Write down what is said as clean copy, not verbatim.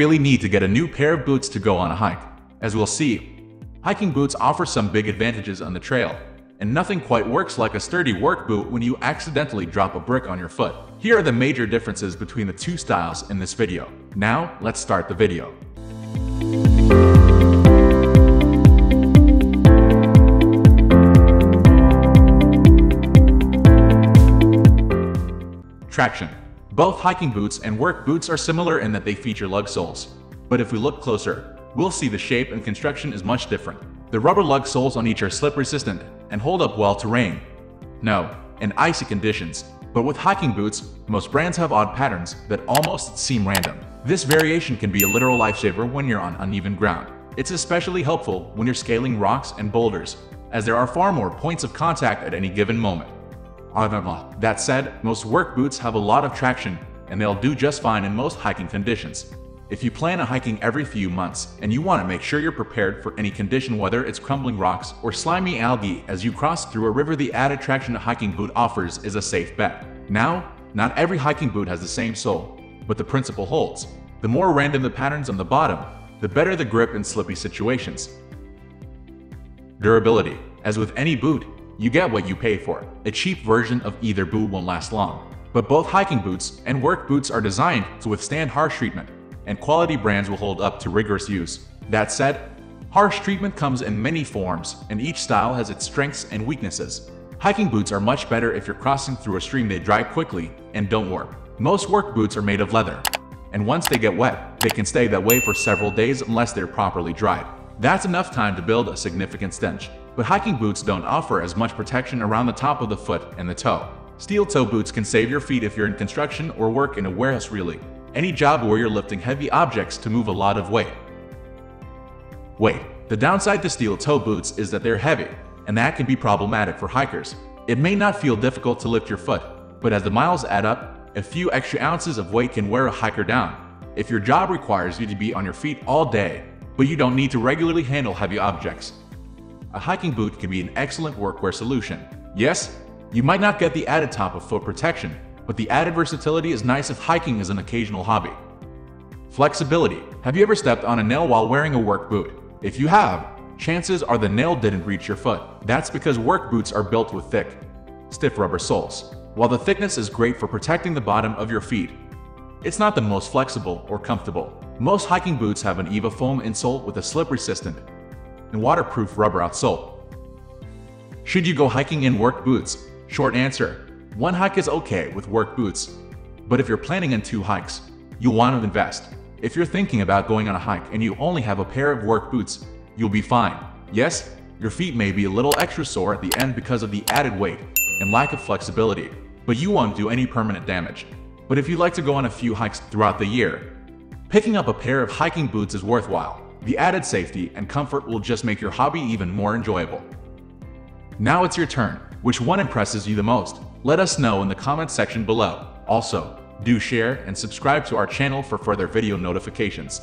really need to get a new pair of boots to go on a hike. As we'll see, hiking boots offer some big advantages on the trail, and nothing quite works like a sturdy work boot when you accidentally drop a brick on your foot. Here are the major differences between the two styles in this video. Now, let's start the video. Traction. Both hiking boots and work boots are similar in that they feature lug soles. But if we look closer, we'll see the shape and construction is much different. The rubber lug soles on each are slip-resistant and hold up well to rain, snow, and icy conditions. But with hiking boots, most brands have odd patterns that almost seem random. This variation can be a literal lifesaver when you're on uneven ground. It's especially helpful when you're scaling rocks and boulders, as there are far more points of contact at any given moment. That said, most work boots have a lot of traction, and they'll do just fine in most hiking conditions. If you plan on hiking every few months and you want to make sure you're prepared for any condition, whether it's crumbling rocks or slimy algae as you cross through a river, the added traction a hiking boot offers is a safe bet. Now, not every hiking boot has the same sole, but the principle holds. The more random the patterns on the bottom, the better the grip in slippy situations. Durability. As with any boot, you get what you pay for. A cheap version of either boot won't last long, but both hiking boots and work boots are designed to withstand harsh treatment, and quality brands will hold up to rigorous use. That said, harsh treatment comes in many forms, and each style has its strengths and weaknesses. Hiking boots are much better if you're crossing through a stream. They dry quickly and don't warp. Most work boots are made of leather, and once they get wet, they can stay that way for several days unless they're properly dried. That's enough time to build a significant stench. But hiking boots don't offer as much protection around the top of the foot and the toe. Steel toe boots can save your feet if you're in construction or work in a warehouse, really any job where you're lifting heavy objects to move a lot of weight. The downside to steel toe boots is that they're heavy, and that can be problematic for hikers. It may not feel difficult to lift your foot, but as the miles add up, a few extra ounces of weight can wear a hiker down. If your job requires you to be on your feet all day, but you don't need to regularly handle heavy objects, a hiking boot can be an excellent workwear solution. Yes, you might not get the added top of foot protection, but the added versatility is nice if hiking is an occasional hobby. Flexibility. Have you ever stepped on a nail while wearing a work boot? If you have, chances are the nail didn't reach your foot. That's because work boots are built with thick, stiff rubber soles. While the thickness is great for protecting the bottom of your feet, it's not the most flexible or comfortable. Most hiking boots have an EVA foam insole with a slip-resistant and waterproof rubber outsole. Should you go hiking in work boots? Short answer: one hike is okay with work boots. But if you're planning on 2 hikes, you'll want to invest. If you're thinking about going on a hike and you only have a pair of work boots, you'll be fine. Yes, your feet may be a little extra sore at the end because of the added weight and lack of flexibility, but you won't do any permanent damage. But if you like to go on a few hikes throughout the year, picking up a pair of hiking boots is worthwhile. The added safety and comfort will just make your hobby even more enjoyable. Now it's your turn. Which one impresses you the most? Let us know in the comments section below. Also, do share and subscribe to our channel for further video notifications.